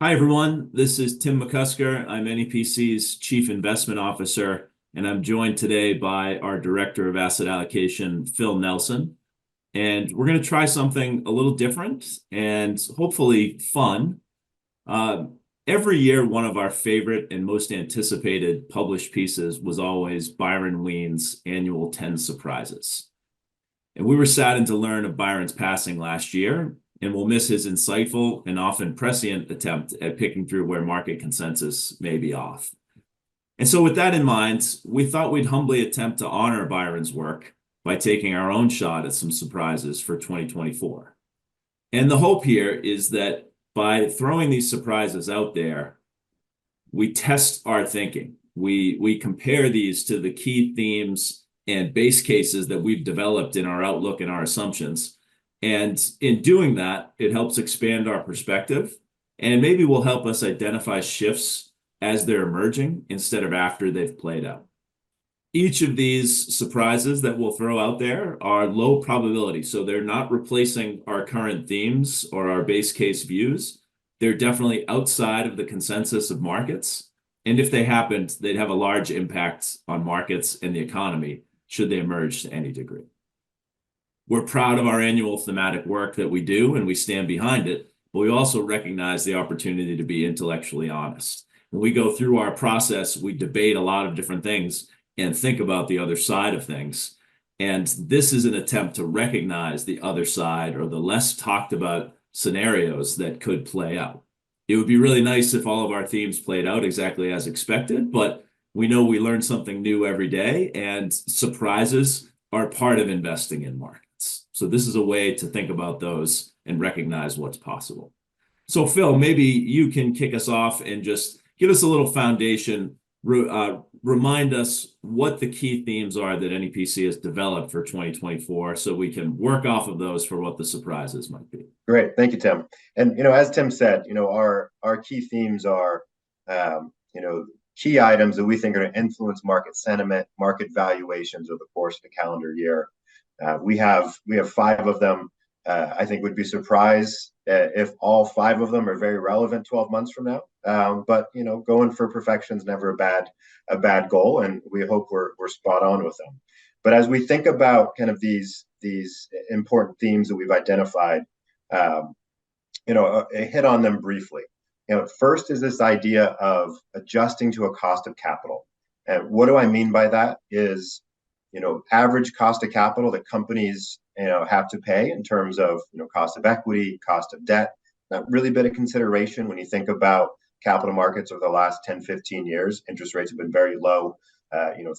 Hi, everyone. This is Tim McCusker. I'm NEPC's Chief Investment Officer, and I'm joined today by our Director of Asset Allocation, Phil Nelson. And we're going to try something a little different and hopefully fun. Uh, every year, one of our favorite and most anticipated published pieces was always Byron Wein's annual 10 Surprises. And we were saddened to learn of Byron's passing last year, and we'll miss his insightful and often prescient attempt at picking through where market consensus may be off. And so, with that in mind, we thought we'd humbly attempt to honor Byron's work by taking our own shot at some surprises for 2024. And the hope here is that by throwing these surprises out there, we test our thinking. We compare these to the key themes and base cases that we've developed in our outlook and our assumptions. And in doing that, it helps expand our perspective and maybe will help us identify shifts as they're emerging instead of after they've played out. Each of these surprises that we'll throw out there are low probability, so they're not replacing our current themes or our base case views. They're definitely outside of the consensus of markets. And if they happened, they'd have a large impact on markets and the economy should they emerge to any degree. We're proud of our annual thematic work that we do, and we stand behind it, but we also recognize the opportunity to be intellectually honest. When we go through our process, we debate a lot of different things and think about the other side of things. And this is an attempt to recognize the other side or the less talked about scenarios that could play out. It would be really nice if all of our themes played out exactly as expected, but we know we learn something new every day, and surprises are part of investing in markets. So this is a way to think about those and recognize what's possible. So Phil, maybe you can kick us off and just give us a little foundation, remind us what the key themes are that NEPC has developed for 2024 so we can work off of those for what the surprises might be. Great. Thank you, Tim. And, as Tim said, our key themes are, key items that we think are going to influence market sentiment, market valuations over the course of the calendar year. We have 5 of them. I think would be surprised if all 5 of them are very relevant 12 months from now. But going for perfection is never a bad goal, and we hope we're spot on with them. But as we think about kind of these important themes that we've identified, hit on them briefly. First is this idea of adjusting to a cost of capital. And what do I mean by that is, average cost of capital that companies, have to pay in terms of, cost of equity, cost of debt. Not really been a consideration when you think about capital markets over the last 10, 15 years. Interest rates have been very low.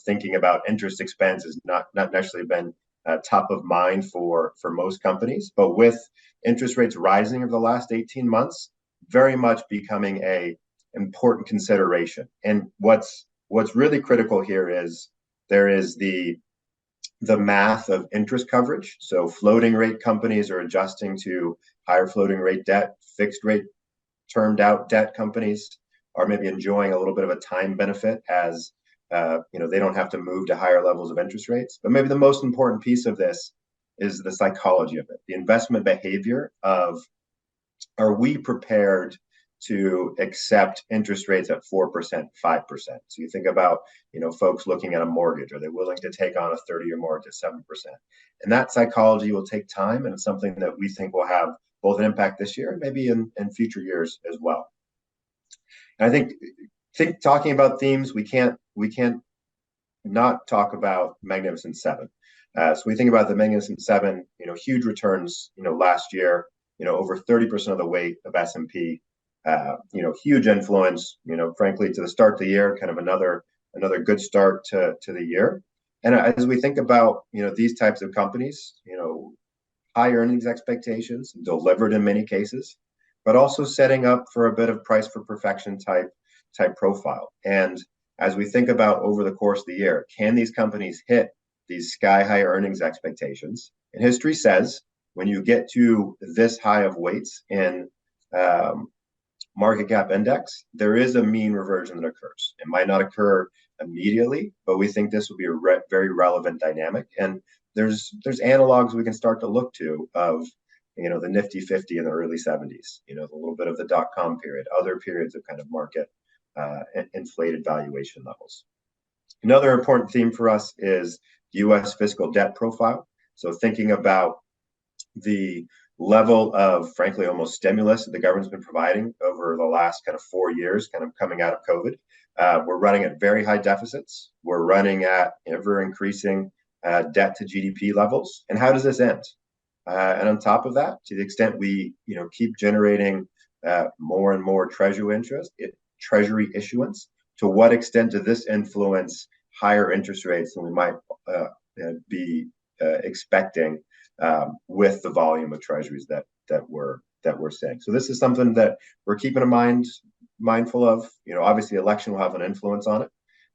Thinking about interest expense has not necessarily been top of mind for most companies. But with interest rates rising over the last 18 months, very much becoming a important consideration. And what's really critical here is there is the math of interest coverage. So floating rate companies are adjusting to higher floating rate debt. Fixed rate termed out debt companies are maybe enjoying a little bit of a time benefit as they don't have to move to higher levels of interest rates. But maybe the most important piece of this is the psychology of it, the investment behavior of, are we prepared to accept interest rates at 4%, 5%? So you think about, folks looking at a mortgage. Are they willing to take on a 30-year mortgage at 7%? And that psychology will take time, and it's something that we think will have both an impact this year and maybe in future years as well. And I think talking about themes, we can't not talk about Magnificent Seven. So we think about the Magnificent Seven, huge returns, last year, over 30% of the weight of S&P, huge influence, frankly, to the start of the year, kind of another good start to the year. And as we think about, these types of companies, high earnings expectations delivered in many cases, but also setting up for a bit of price for perfection type profile. And as we think about over the course of the year, can these companies hit these sky high earnings expectations? And history says when you get to this high of weights in market cap index, there is a mean reversion that occurs. It might not occur immediately, but we think this will be a very relevant dynamic. And there's analogs we can start to look to of the Nifty 50 in the early 70s, a little bit of the dot-com period, other periods of kind of market inflated valuation levels. Another important theme for us is U.S. fiscal debt profile. So thinking about the level of, frankly, almost stimulus that the government's been providing over the last kind of 4 years, kind of coming out of COVID. We're running at very high deficits. We're running at ever increasing debt to GDP levels. And how does this end? And on top of that, to the extent we keep generating more and more treasury issuance, to what extent does this influence higher interest rates than we might be expecting with the volume of treasuries that we're seeing? So this is something that we're keeping mindful of. Obviously, election will have an influence on it,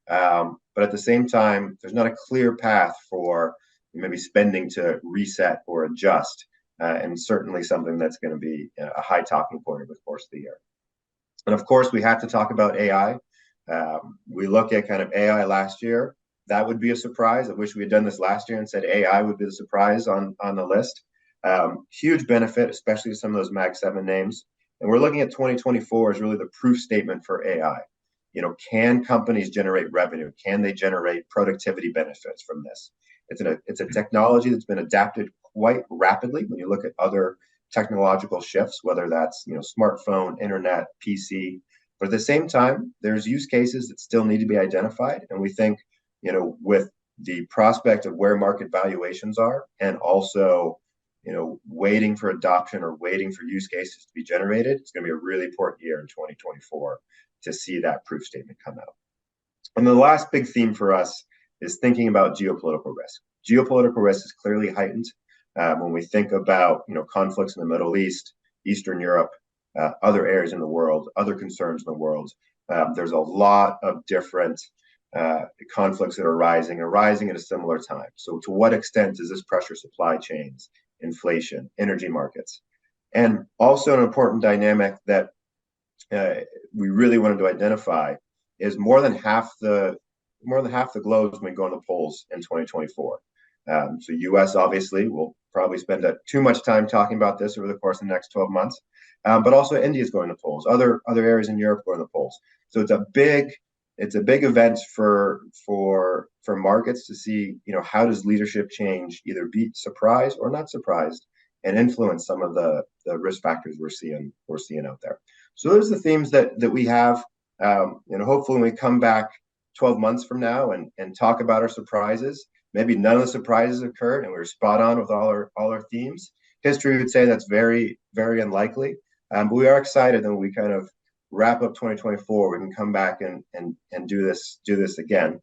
but at the same time, there's not a clear path for maybe spending to reset or adjust, and certainly something that's going to be a high talking point over the course of the year. And of course, we have to talk about AI. We look at kind of AI last year. That would be a surprise. I wish we had done this last year and said AI would be the surprise on the list. Huge benefit, especially to some of those Mag 7 names. And we're looking at 2024 as really the proof statement for AI. Can companies generate revenue? Can they generate productivity benefits from this? It's a technology that's been adapted quite rapidly when you look at other technological shifts, whether that's smartphone, internet, PC. But at the same time, there's use cases that still need to be identified. And we think, with the prospect of where market valuations are, and also, waiting for adoption or waiting for use cases to be generated, it's going to be a really important year in 2024 to see that proof statement come out. And the last big theme for us is thinking about geopolitical risk. Geopolitical risk is clearly heightened when we think about conflicts in the Middle East, Eastern Europe, other areas in the world, other concerns in the world. There's a lot of different conflicts that are rising at a similar time. So to what extent does this pressure supply chains, inflation, energy markets? And also an important dynamic that we really wanted to identify is more than half the globe is going to go in the polls in 2024. So U.S. obviously will probably spend too much time talking about this over the course of the next 12 months, but also India is going to polls. Other areas in Europe going to polls. So it's a big event for markets to see how does leadership change either be surprised or not surprised and influence some of the risk factors we're seeing out there. So those are the themes that we have. Hopefully when we come back 12 months from now and talk about our surprises, maybe none of the surprises occurred and we were spot on with all our themes. History would say that's very, very unlikely. But we are excited that when we kind of wrap up 2024, we can come back and do this again.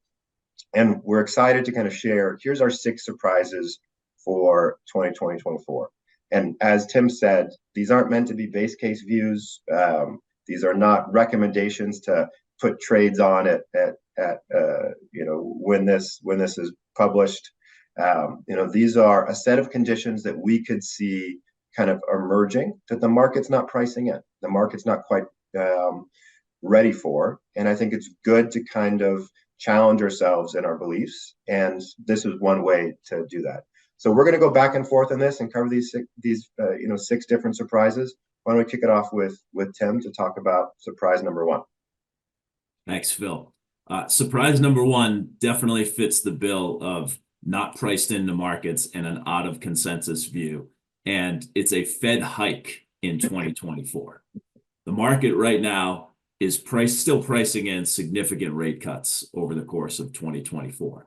And we're excited to kind of share, here's our 6 surprises for 2024. And as Tim said, these aren't meant to be base case views. These are not recommendations to put trades on at when this is published. These are a set of conditions that we could see kind of emerging that the market's not pricing in. The market's not quite ready for. And I think it's good to kind of challenge ourselves in our beliefs. And this is one way to do that. So we're going to go back and forth on this and cover these 6 different surprises. Why don't we kick it off with Tim to talk about surprise number 1? Thanks, Phil. Surprise number 1 definitely fits the bill of not priced into markets and an out of consensus view. And it's a Fed hike in 2024. The market right now is still pricing in significant rate cuts over the course of 2024.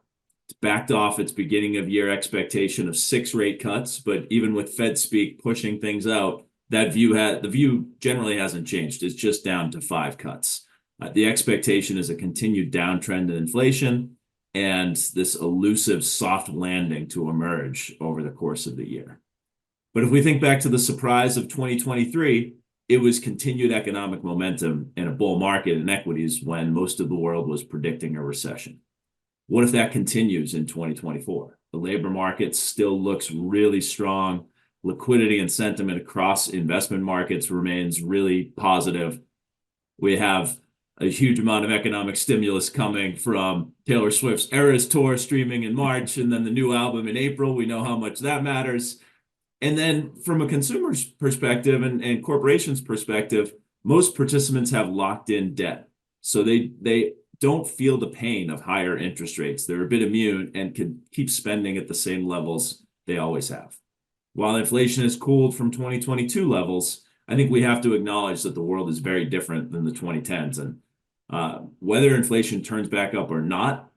It's backed off its beginning of year expectation of 6 rate cuts, but even with Fed speak pushing things out, the view generally hasn't changed. It's just down to 5 cuts. The expectation is a continued downtrend in inflation and this elusive soft landing to emerge over the course of the year. But if we think back to the surprise of 2023, it was continued economic momentum and a bull market in equities when most of the world was predicting a recession. What if that continues in 2024? The labor market still looks really strong. Liquidity and sentiment across investment markets remains really positive. We have a huge amount of economic stimulus coming from Taylor Swift's Eras tour streaming in March, and then the new album in April. We know how much that matters. And then from a consumer's perspective and corporations' perspective, most participants have locked in debt. So they don't feel the pain of higher interest rates. They're a bit immune and can keep spending at the same levels they always have. While inflation has cooled from 2022 levels, I think we have to acknowledge that the world is very different than the 2010s. And whether inflation turns back up or not,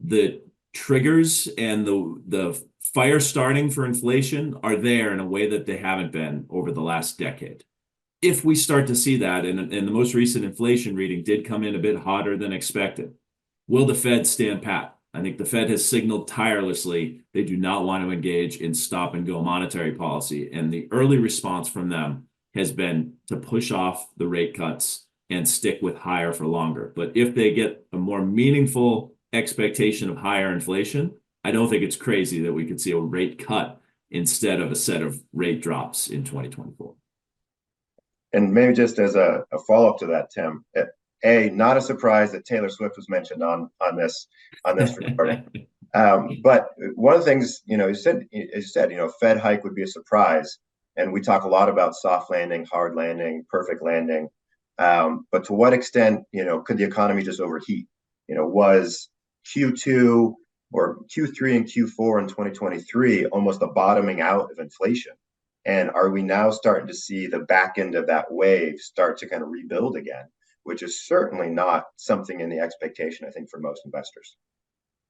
the triggers and the fire starting for inflation are there in a way that they haven't been over the last decade. If we start to see that, and the most recent inflation reading did come in a bit hotter than expected, will the Fed stand pat? I think the Fed has signaled tirelessly they do not want to engage in stop and go monetary policy. And the early response from them has been to push off the rate cuts and stick with higher for longer. But if they get a more meaningful expectation of higher inflation, I don't think it's crazy that we could see a rate cut instead of a set of rate drops in 2024. And maybe just as a follow-up to that, Tim, not a surprise that Taylor Swift was mentioned on this recording. But one of the things, you said, Fed hike would be a surprise. And we talk a lot about soft landing, hard landing, perfect landing. But to what extent, could the economy just overheat? Was Q2 or Q3 and Q4 in 2023 almost the bottoming out of inflation? And are we now starting to see the back end of that wave start to kind of rebuild again, which is certainly not something in the expectation, I think, for most investors.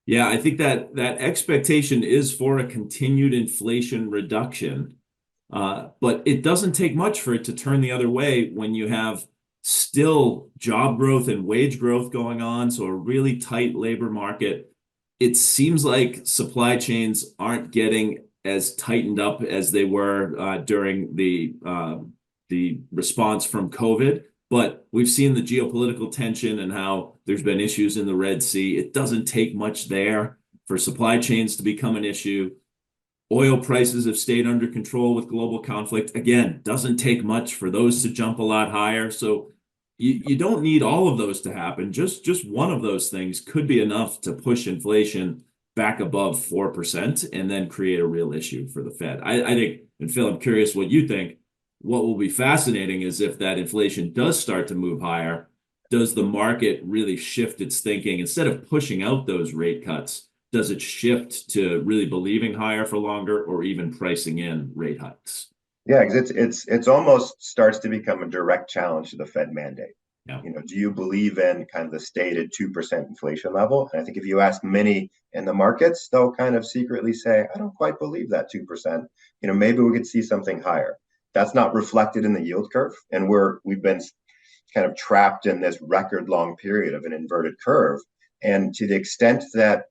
Yeah, I think that expectation is for a continued inflation reduction, but it doesn't take much for it to turn the other way when you have still job growth and wage growth going on, so a really tight labor market. It seems like supply chains aren't getting as tightened up as they were during the response from COVID. But we've seen the geopolitical tension and how there's been issues in the Red Sea. It doesn't take much there for supply chains to become an issue. Oil prices have stayed under control with global conflict. Again, doesn't take much for those to jump a lot higher. So you don't need all of those to happen. Just one of those things could be enough to push inflation back above 4% and then create a real issue for the Fed. I think, and Phil, I'm curious what you think. What will be fascinating is if that inflation does start to move higher, does the market really shift its thinking? Instead of pushing out those rate cuts, does it shift to really believing higher for longer or even pricing in rate hikes? Yeah, because it's almost starts to become a direct challenge to the Fed mandate. Yeah. Do you believe in kind of the stated 2% inflation level? And I think if you ask many in the markets, they'll kind of secretly say, I don't quite believe that 2%. Maybe we could see something higher. That's not reflected in the yield curve. And we've been kind of trapped in this record long period of an inverted curve. And to the extent that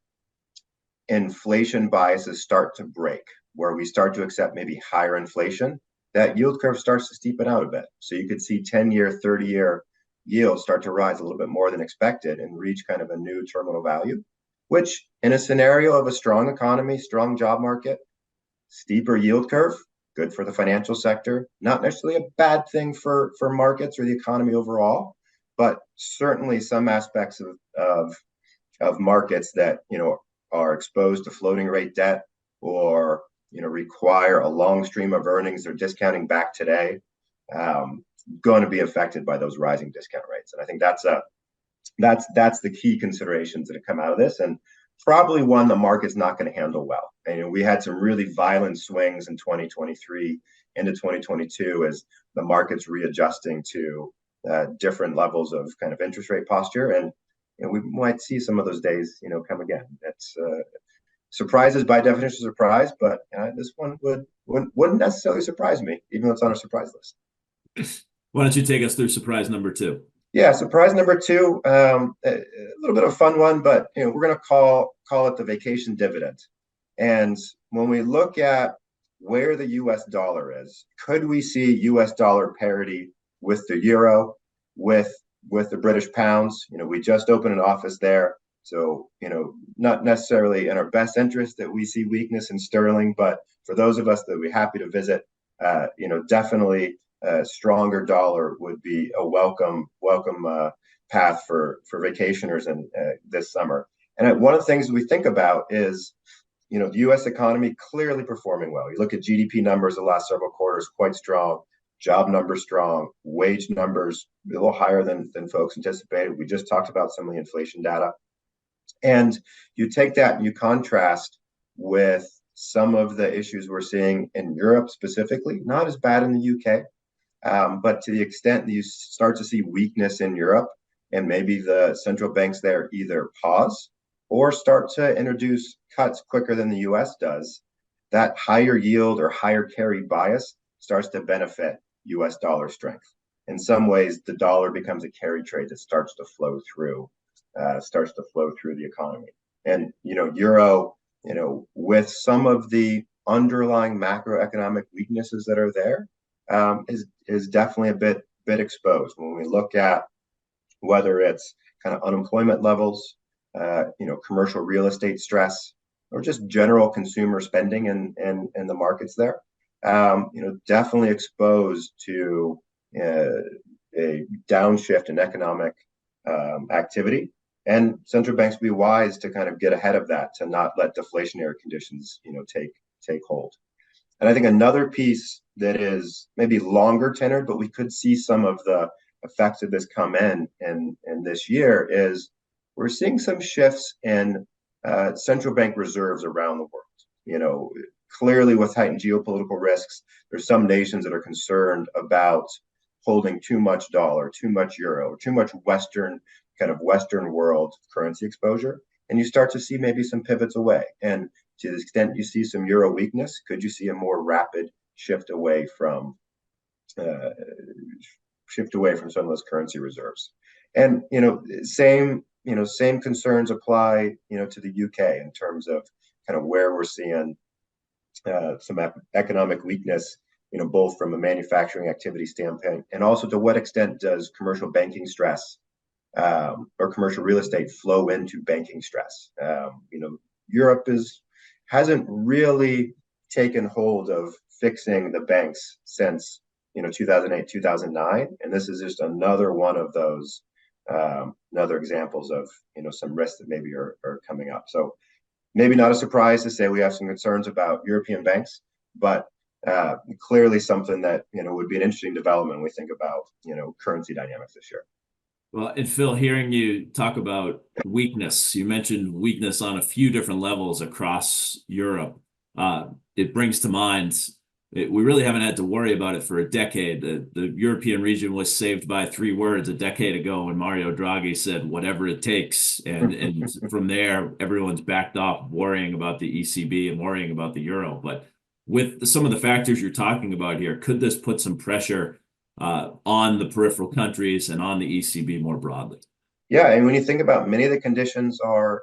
inflation biases start to break, where we start to accept maybe higher inflation, that yield curve starts to steepen out a bit. So you could see 10-year, 30-year yields start to rise a little bit more than expected and reach kind of a new terminal value, which in a scenario of a strong economy, strong job market, steeper yield curve, good for the financial sector, not necessarily a bad thing for markets or the economy overall, but certainly some aspects of markets that are exposed to floating rate debt or require a long stream of earnings they're discounting back today, going to be affected by those rising discount rates. And I think that's the key considerations that have come out of this, and probably one the market's not going to handle well. And we had some really violent swings in 2023 into 2022 as the market's readjusting to different levels of kind of interest rate posture, and we might see some of those days come again. That's surprises by definition surprise, but this one wouldn't necessarily surprise me, even though it's on a surprise list. Why don't you take us through surprise number 2? Yeah, surprise number 2, a little bit of a fun one, but we're going to call it the vacation dividend. And when we look at where the U.S. dollar is, could we see U.S. dollar parity with the euro, with the British pounds? We just opened an office there, so not necessarily in our best interest that we see weakness in sterling, but for those of us that we're happy to visit, definitely. A stronger dollar would be a welcome path for vacationers in this summer. And one of the things we think about is the U.S. economy clearly performing well. You look at GDP numbers the last several quarters, quite strong. Job numbers strong. Wage numbers a little higher than folks anticipated. We just talked about some of the inflation data. And you take that and you contrast with some of the issues we're seeing in Europe specifically, not as bad in the UK, but to the extent that you start to see weakness in Europe, and maybe the central banks there either pause or start to introduce cuts quicker than the US does, that higher yield or higher carry bias starts to benefit US dollar strength. In some ways, the dollar becomes a carry trade that starts to flow through the economy. And, euro, with some of the underlying macroeconomic weaknesses that are there, is definitely a bit exposed when we look at whether it's kind of unemployment levels, commercial real estate stress, or just general consumer spending in the markets there. Definitely exposed to a downshift in economic activity. And central banks will be wise to kind of get ahead of that, to not let deflationary conditions, take hold. And I think another piece that is maybe longer tenured, but we could see some of the effects of this come in this year, is we're seeing some shifts in central bank reserves around the world. Clearly with heightened geopolitical risks, there's some nations that are concerned about holding too much dollar, too much euro, too much Western world currency exposure. And you start to see maybe some pivots away. And to the extent you see some euro weakness, could you see a more rapid shift away from some of those currency reserves? And same concerns apply to the UK in terms of kind of where we're seeing some economic weakness, both from a manufacturing activity standpoint, and also to what extent does commercial banking stress or commercial real estate flow into banking stress. Europe hasn't really taken hold of fixing the banks since 2008, 2009, and this is just another one of those another examples of some risks that maybe are coming up. So maybe not a surprise to say we have some concerns about European banks, but clearly something that would be an interesting development when we think about currency dynamics this year. Well, and Phil, hearing you talk about weakness, you mentioned weakness on a few different levels across Europe. It brings to mind, we really haven't had to worry about it for a decade. The European region was saved by 3 words a decade ago when Mario Draghi said, whatever it takes. And from there, everyone's backed off worrying about the ECB and worrying about the euro. But with some of the factors you're talking about here, could this put some pressure on the peripheral countries and on the ECB more broadly? Yeah, and when you think about many of the conditions are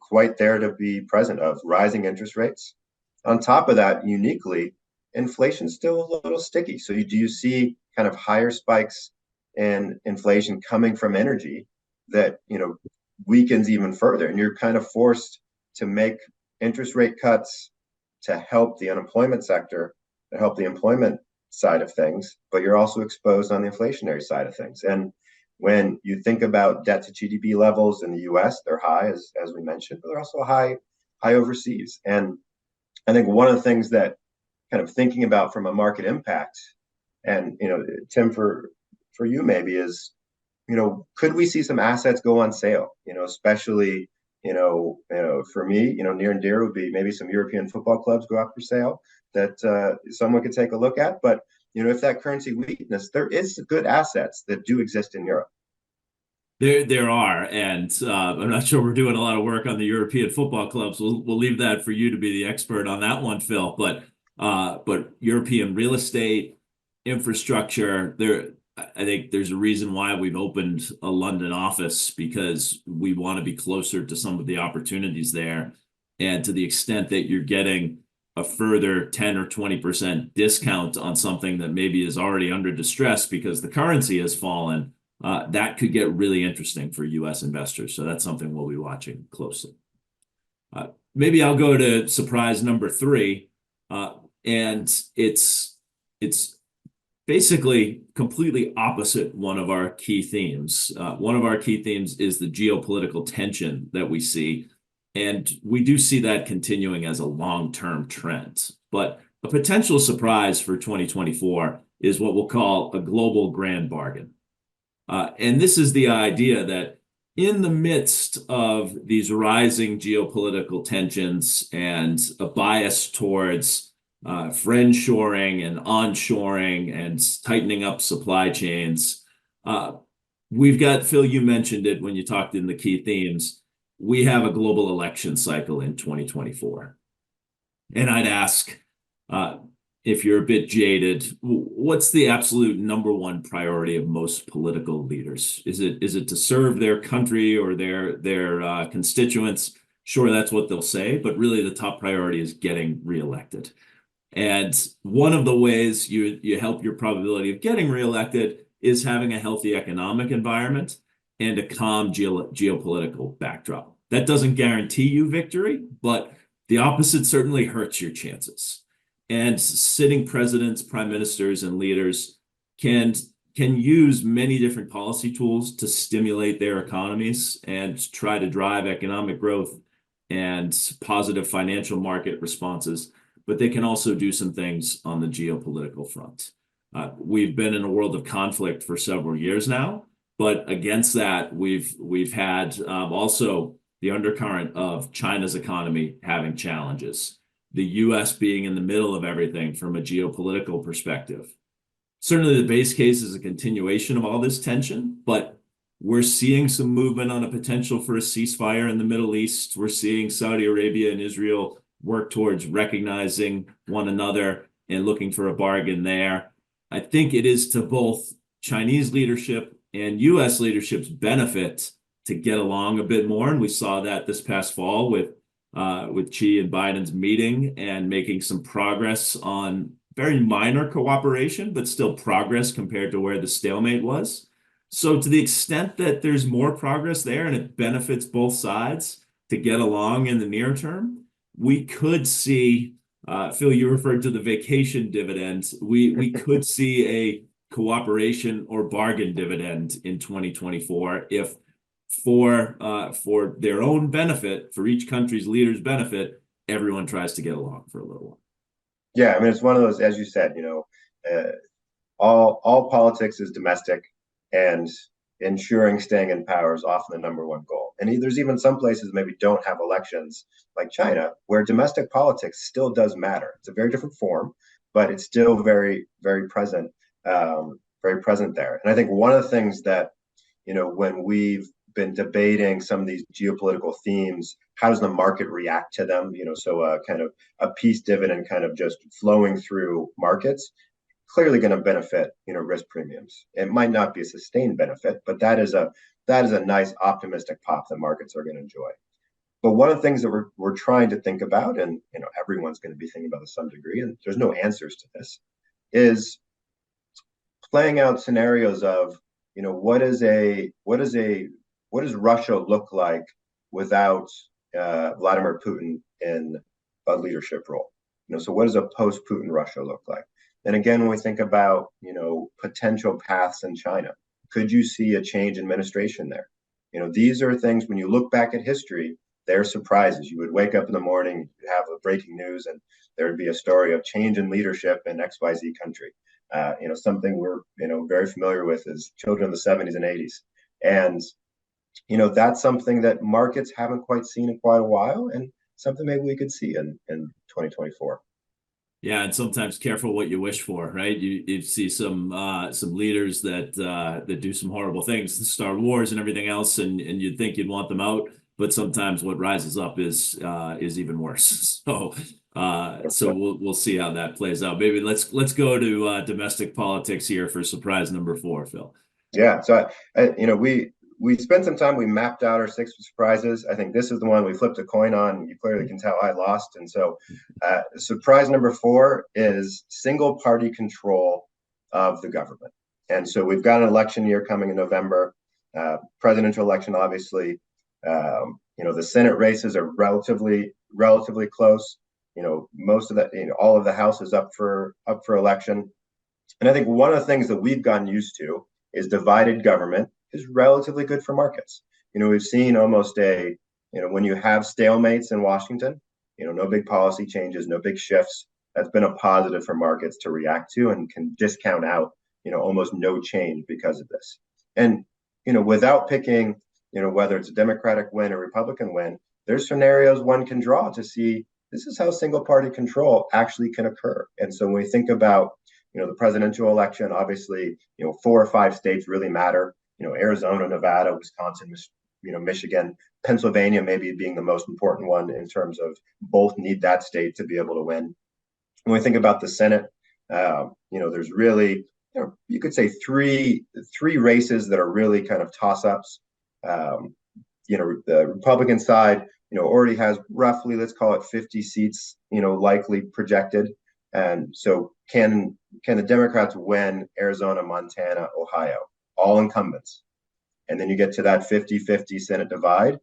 quite there to be present, of rising interest rates. On top of that, uniquely, inflation's still a little sticky. So do you see kind of higher spikes in inflation coming from energy that weakens even further, and you're kind of forced to make interest rate cuts to help the unemployment sector, to help the employment side of things, but you're also exposed on the inflationary side of things. And when you think about debt to GDP levels in the US, they're high, as we mentioned, but they're also high overseas. And I think one of the things that kind of thinking about from a market impact, and Tim, for you maybe, is could we see some assets go on sale? Especially for me, near and dear would be maybe some European football clubs go up for sale that someone could take a look at. But if that currency weakness, there is good assets that do exist in Europe. There are, and I'm not sure we're doing a lot of work on the European football clubs. We'll leave that for you to be the expert on that one, Phil. But European real estate, infrastructure, I think there's a reason why we've opened a London office, because we want to be closer to some of the opportunities there. And to the extent that you're getting a further 10 or 20% discount on something that maybe is already under distress because the currency has fallen, that could get really interesting for U.S. investors. So that's something we'll be watching closely. Maybe I'll go to surprise number 3, and it's basically completely opposite one of our key themes. One of our key themes is the geopolitical tension that we see. And we do see that continuing as a long-term trend. But a potential surprise for 2024 is what we'll call a global grand bargain. And this is the idea that in the midst of these rising geopolitical tensions and a bias towards friendshoring and onshoring and tightening up supply chains, we've got, Phil, you mentioned it when you talked in the key themes. We have a global election cycle in 2024. And I'd ask, if you're a bit jaded, what's the absolute number one priority of most political leaders? Is it to serve their country or their constituents? Sure, that's what they'll say, but really the top priority is getting reelected. And one of the ways you help your probability of getting reelected is having a healthy economic environment and a calm geopolitical backdrop. That doesn't guarantee you victory, but the opposite certainly hurts your chances. And sitting presidents, prime ministers, and leaders can use many different policy tools to stimulate their economies and try to drive economic growth and positive financial market responses. But they can also do some things on the geopolitical front. We've been in a world of conflict for several years now, but against that, we've had also the undercurrent of China's economy having challenges, the US being in the middle of everything from a geopolitical perspective. Certainly the base case is a continuation of all this tension, but we're seeing some movement on a potential for a ceasefire in the Middle East. We're seeing Saudi Arabia and Israel work towards recognizing one another and looking for a bargain there. I think it is to both Chinese leadership and US leadership's benefit to get along a bit more. And we saw that this past fall with Xi and Biden's meeting and making some progress on very minor cooperation, but still progress compared to where the stalemate was. So to the extent that there's more progress there and it benefits both sides to get along in the near term, we could see, Phil, you referred to the vacation dividend. We could see a cooperation or bargain dividend in 2024 if for their own benefit, for each country's leaders' benefit, everyone tries to get along for a little while. Yeah, I mean, it's one of those, as you said, all politics is domestic, and ensuring staying in power is often the number one goal. And there's even some places maybe don't have elections, like China, where domestic politics still does matter. It's a very different form, but it's still very, very present, there. And I think one of the things that, when we've been debating some of these geopolitical themes, how does the market react to them? So kind of a peace dividend kind of just flowing through markets, clearly going to benefit, risk premiums. It might not be a sustained benefit, but that is a nice optimistic pop that markets are going to enjoy. But one of the things that we're trying to think about, and everyone's going to be thinking about to some degree, and there's no answers to this, is playing out scenarios of, what does Russia look like without Vladimir Putin in a leadership role? So what does a post-Putin Russia look like? And again, when we think about, potential paths in China, could you see a change in administration there? These are things, when you look back at history, they're surprises. You would wake up in the morning, you have a breaking news, and there would be a story of change in leadership in XYZ country. Something we're, very familiar with as children of the 70s and 80s. And, that's something that markets haven't quite seen in quite a while, and something maybe we could see in 2024. Yeah, and sometimes careful what you wish for, right? You see some leaders that do some horrible things, start wars and everything else, and you'd think you'd want them out, but sometimes what rises up is even worse. So we'll see how that plays out. Maybe let's go to domestic politics here for surprise number 4, Phil. Yeah, so we spent some time, we mapped out our 6 surprises. I think this is the one we flipped a coin on. You clearly can tell I lost. And so surprise number 4 is single party control of the government. And so we've got an election year coming in November, presidential election, obviously. The Senate races are relatively close. Most of that, all of the House is up for election. And I think one of the things that we've gotten used to is divided government is relatively good for markets. We've seen almost a When you have stalemates in Washington, no big policy changes, no big shifts, that's been a positive for markets to react to and can discount out, almost no change because of this. And, without picking, whether it's a Democratic win or Republican win, there's scenarios one can draw to see this is how single party control actually can occur. And so when we think about, the presidential election, obviously, 4 or 5 states really matter, Arizona, Nevada, Wisconsin, Michigan, Pennsylvania maybe being the most important one in terms of both need that state to be able to win. When we think about the Senate, there's really, you could say three races that are really kind of toss-ups. The Republican side, already has roughly, let's call it 50 seats, likely projected. And so can the Democrats win Arizona, Montana, Ohio, all incumbents? And then you get to that 50-50 Senate divide.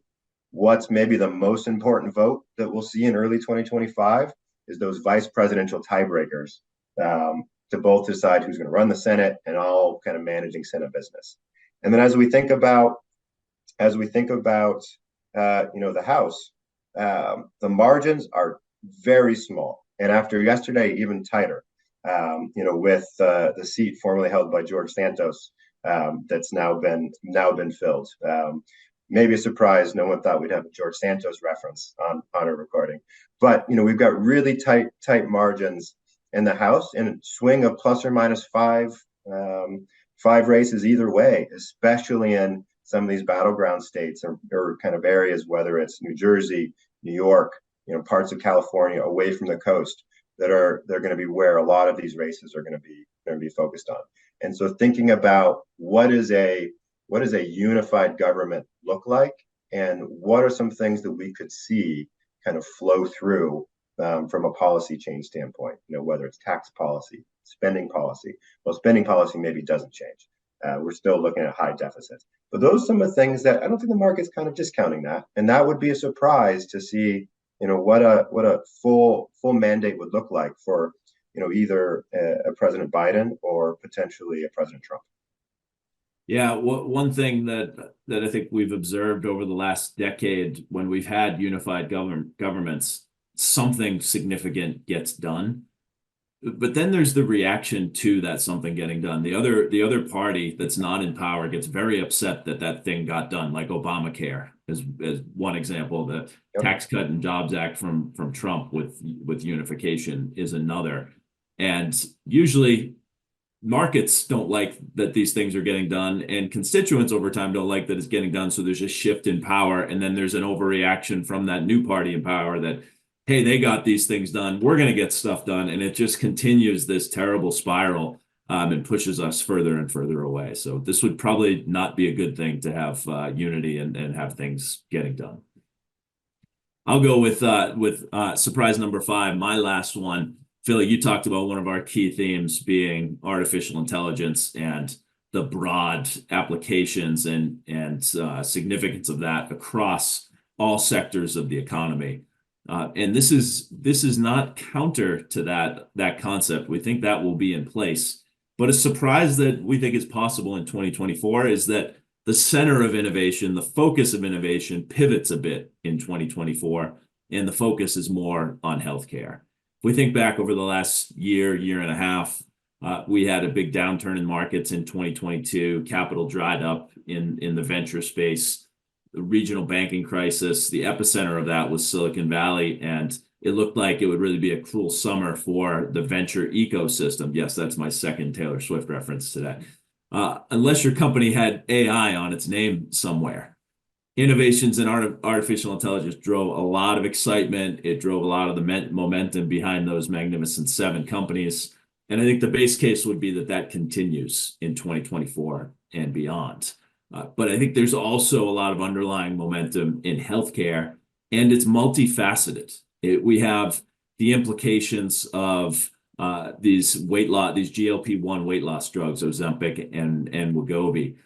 What's maybe the most important vote that we'll see in early 2025 is those vice presidential tiebreakers to both decide who's going to run the Senate and all kind of managing Senate business. And then as we think about the House, the margins are very small, and after yesterday, even tighter. With the seat formerly held by George Santos, that's now been filled. Maybe a surprise. No one thought we'd have a George Santos reference on a recording, but we've got really tight margins in the House, and swing of plus or minus five races either way, especially in some of these battleground states or kind of areas, whether it's New Jersey, New York, parts of California away from the coast, they're going to be where a lot of these races are going to be focused on. And so thinking about what does a unified government look like, and what are some things that we could see kind of flow through from a policy change standpoint, whether it's tax policy, spending policy. Well, spending policy maybe doesn't change. We're still looking at high deficits. But those are some of the things that I don't think the market's kind of discounting that. And that would be a surprise to see, what a full mandate would look like for, either a President Biden or potentially a President Trump. Yeah, one thing that I think we've observed over the last decade when we've had unified governments, something significant gets done. But then there's the reaction to that something getting done. The other party that's not in power gets very upset that thing got done, like Obamacare as one example. The Tax Cut and Jobs Act from Trump with unification is another. And usually markets don't like that these things are getting done, and constituents over time don't like that it's getting done. So there's a shift in power, and then there's an overreaction from that new party in power that, hey, they got these things done, we're going to get stuff done. And it just continues this terrible spiral and pushes us further and further away. So this would probably not be a good thing to have unity and have things getting done. I'll go with surprise number 5, my last one. Philly, you talked about one of our key themes being artificial intelligence and the broad applications and significance of that across all sectors of the economy. And this is not counter to that concept. We think that will be in place. But a surprise that we think is possible in 2024 is that the center of innovation, the focus of innovation, pivots a bit in 2024, and the focus is more on healthcare. If we think back over the last year and a half, we had a big downturn in markets in 2022. Capital dried up in the venture space. The regional banking crisis, the epicenter of that was Silicon Valley, and it looked like it would really be a cruel summer for the venture ecosystem. Yes, that's my second Taylor Swift reference today. Unless your company had AI on its name somewhere. Innovations in artificial intelligence drove a lot of excitement. It drove a lot of the momentum behind those Magnificent Seven companies. And I think the base case would be that continues in 2024 and beyond. But I think there's also a lot of underlying momentum in healthcare, and it's multifaceted. We have the implications of these GLP-1 weight loss drugs, Ozempic and Wegovy.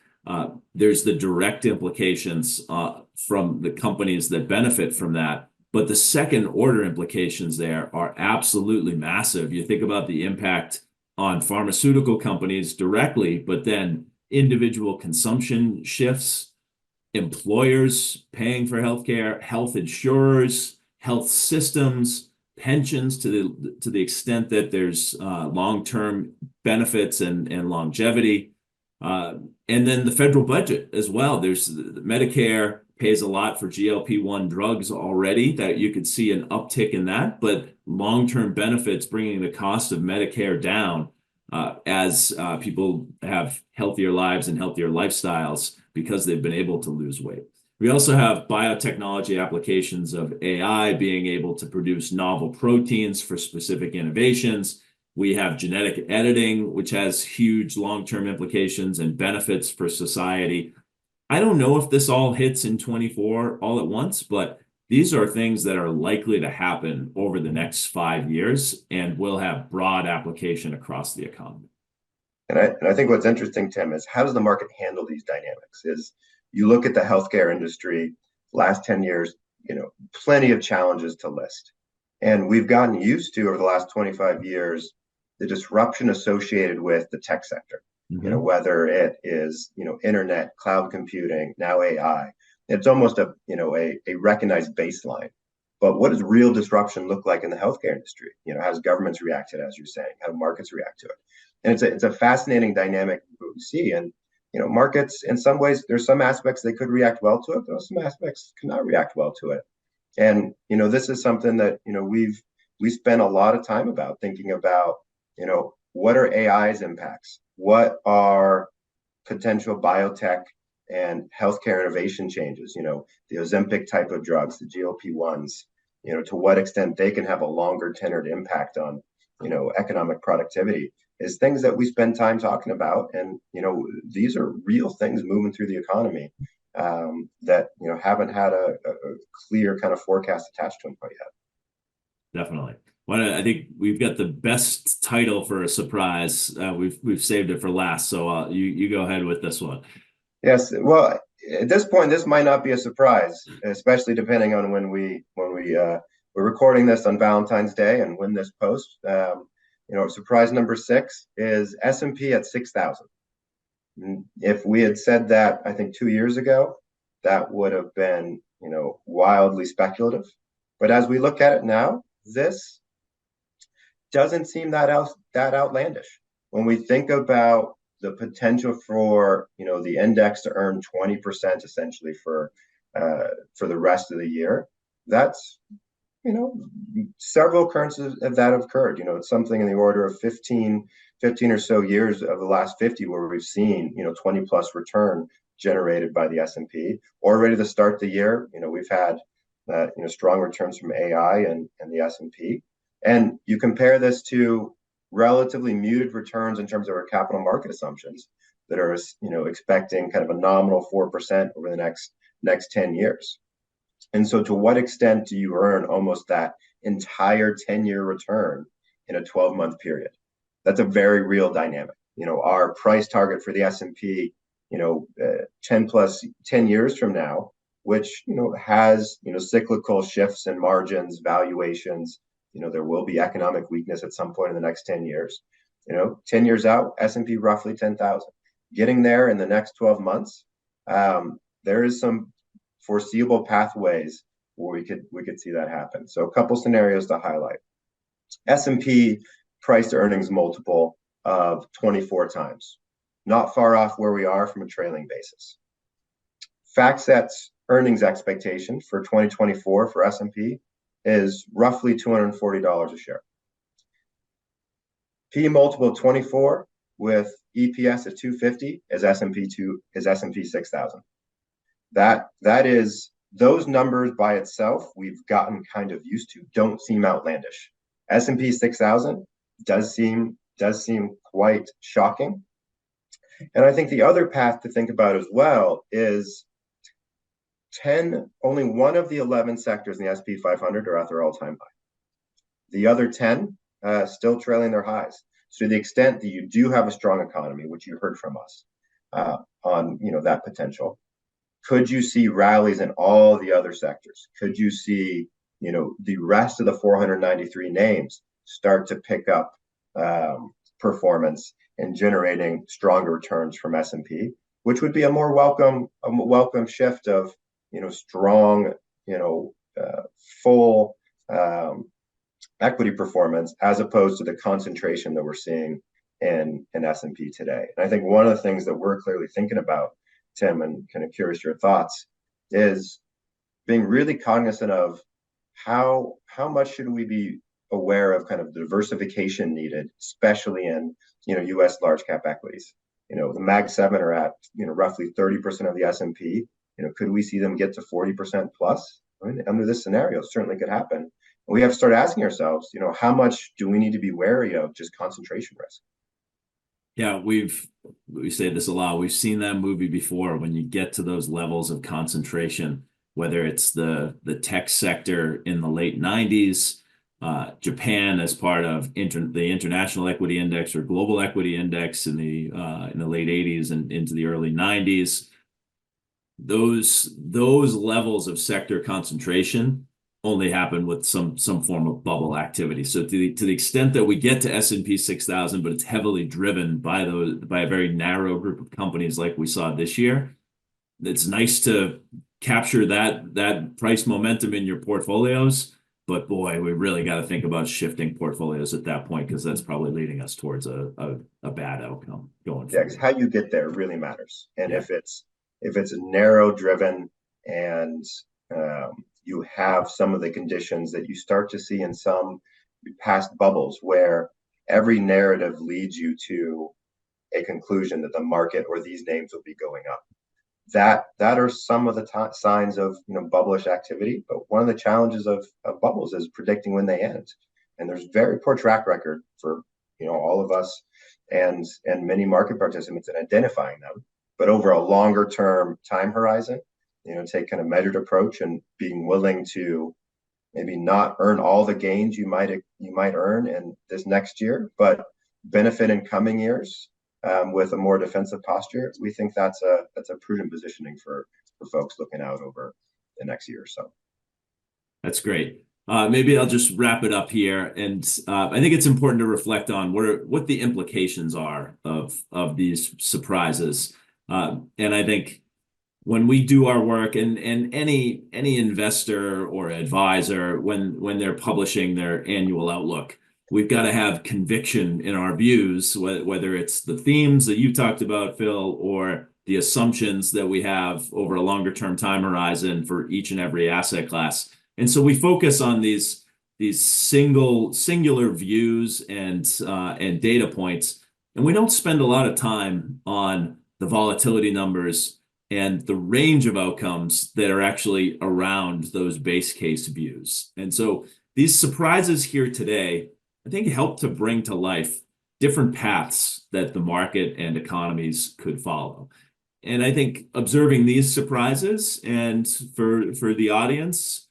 There's the direct implications from the companies that benefit from that. But the second order implications there are absolutely massive. You think about the impact on pharmaceutical companies directly, but then individual consumption shifts, employers paying for healthcare, health insurers, health systems, pensions to the extent that there's long-term benefits and longevity. And then the federal budget as well. There's Medicare pays a lot for GLP-1 drugs already, that you could see an uptick in that, but long-term benefits bringing the cost of Medicare down as people have healthier lives and healthier lifestyles because they've been able to lose weight. We also have biotechnology applications of AI being able to produce novel proteins for specific innovations. We have genetic editing, which has huge long-term implications and benefits for society. I don't know if this all hits in 24 all at once, but these are things that are likely to happen over the next 5 years and will have broad application across the economy. And I think what's interesting, Tim, is how does the market handle these dynamics? Is you look at the healthcare industry, last 10 years, plenty of challenges to list. And we've gotten used to, over the last 25 years, the disruption associated with the tech sector. Whether it is, internet, cloud computing, now AI, it's almost a recognized baseline. But what does real disruption look like in the healthcare industry? How does governments react to it, as you're saying? How do markets react to it? And it's a fascinating dynamic we see. And markets, in some ways, there's some aspects they could react well to it, but some aspects cannot react well to it. And this is something that we spent a lot of time about thinking about. What are AI's impacts? What are potential biotech and healthcare innovation changes? The Ozempic type of drugs, the GLP-1s. To what extent they can have a longer tenured impact on economic productivity is things that we spend time talking about. And these are real things moving through the economy that haven't had a clear kind of forecast attached to them quite yet. Definitely. Well, I think we've got the best title for a surprise. We've saved it for last, so you go ahead with this one. Yes. Well, at this point, this might not be a surprise, especially depending on when we're recording this on Valentine's Day and when this posts. Surprise number 6 is S&P at 6,000. If we had said that, I think 2 years ago, that would have been wildly speculative. But as we look at it now, this doesn't seem that outlandish. When we think about the potential for the index to earn 20% essentially for the rest of the year, that's several occurrences of that have occurred. It's something in the order of 15 or so years of the last 50 where we've seen 20 plus return generated by the S&P. Already to start the year, we've had strong returns from AI and the S&P. And you compare this to relatively muted returns in terms of our capital market assumptions that are, expecting kind of a nominal 4% over the next 10 years. And so to what extent do you earn almost that entire 10-year return in a 12-month period? That's a very real dynamic. Our price target for the S&P, 10 years from now, which, has, cyclical shifts in margins, valuations. There will be economic weakness at some point in the next 10 years. 10 years out, S&P roughly 10,000. Getting there in the next 12 months, there is some foreseeable pathways where we could see that happen. So a couple scenarios to highlight. S&P price to earnings multiple of 24 times. Not far off where we are from a trailing basis. FactSet's earnings expectation for 2024 for S&P is roughly $240 a share. P multiple 24 with EPS at 250 is S&P 6,000. That is, those numbers by itself we've gotten kind of used to, don't seem outlandish. S&P 6,000 does seem quite shocking. And I think the other path to think about as well is only one of the 11 sectors in the S&P 500 are at their all-time high. The other 10 still trailing their highs. So to the extent that you do have a strong economy, which you heard from us on that potential, could you see rallies in all the other sectors? Could you see the rest of the 493 names start to pick up performance and generating stronger returns from S&P? which would be a welcome shift of, strong, full equity performance as opposed to the concentration that we're seeing in S&P today. And I think one of the things that we're clearly thinking about, Tim, and kind of curious your thoughts, is being really cognizant of how much should we be aware of kind of the diversification needed, especially in U.S. large cap equities. The Mag 7 are at roughly 30% of the S&P. Could we see them get to 40% plus? I mean, under this scenario, it certainly could happen. And we have to start asking ourselves, how much do we need to be wary of just concentration risk? Yeah, we say this a lot. We've seen that movie before. When you get to those levels of concentration, whether it's the tech sector in the late 90s, Japan as part of the International Equity Index or Global Equity Index in the late 80s and into the early 90s, those levels of sector concentration only happen with some form of bubble activity. So to the extent that we get to S&P 6,000, but it's heavily driven by a very narrow group of companies like we saw this year, it's nice to capture that price momentum in your portfolios. But boy, we really got to think about shifting portfolios at that point, because that's probably leading us towards a bad outcome going forward. Yeah, because how you get there really matters. And if it's narrow driven and you have some of the conditions that you start to see in some past bubbles where every narrative leads you to a conclusion that the market or these names will be going up. That are some of the signs of bubblish activity. But one of the challenges of bubbles is predicting when they end. And there's very poor track record for all of us and many market participants in identifying them. But over a longer term time horizon, take kind of measured approach and being willing to maybe not earn all the gains you might earn in this next year, but benefit in coming years with a more defensive posture. We think that's a prudent positioning for folks looking out over the next year or so. That's great. Maybe I'll just wrap it up here, and I think it's important to reflect on what the implications are of these surprises. And I think when we do our work, and any investor or advisor, when they're publishing their annual outlook, we've got to have conviction in our views, whether it's the themes that you talked about, Phil, or the assumptions that we have over a longer term time horizon for each and every asset class. And so we focus on these singular views and data points, and we don't spend a lot of time on the volatility numbers and the range of outcomes that are actually around those base case views. And so these surprises here today, I think, help to bring to life different paths that the market and economies could follow. And I think observing these surprises, and for the audience,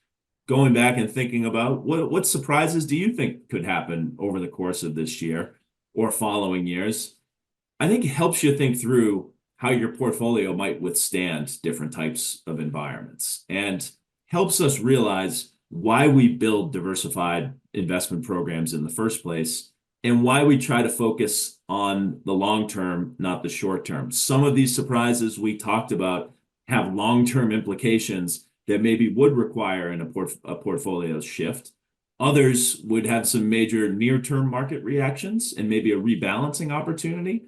going back and thinking about what surprises do you think could happen over the course of this year or following years, I think it helps you think through how your portfolio might withstand different types of environments, and helps us realize why we build diversified investment programs in the first place, and why we try to focus on the long term, not the short term. Some of these surprises we talked about have long-term implications that maybe would require a portfolio shift. Others would have some major near-term market reactions and maybe a rebalancing opportunity,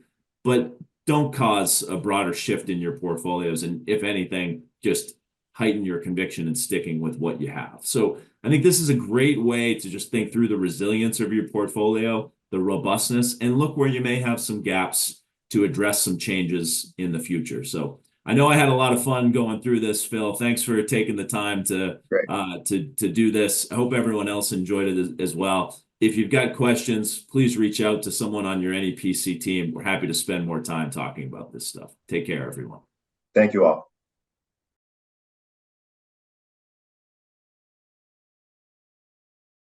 but don't cause a broader shift in your portfolios, and if anything, just heighten your conviction and sticking with what you have. So I think this is a great way to just think through the resilience of your portfolio, the robustness, and look where you may have some gaps to address some changes in the future. So I know I had a lot of fun going through this, Phil. Thanks for taking the time to do this. I hope everyone else enjoyed it as well. If you've got questions, please reach out to someone on your NEPC team. We're happy to spend more time talking about this stuff. Take care, everyone. Thank you all.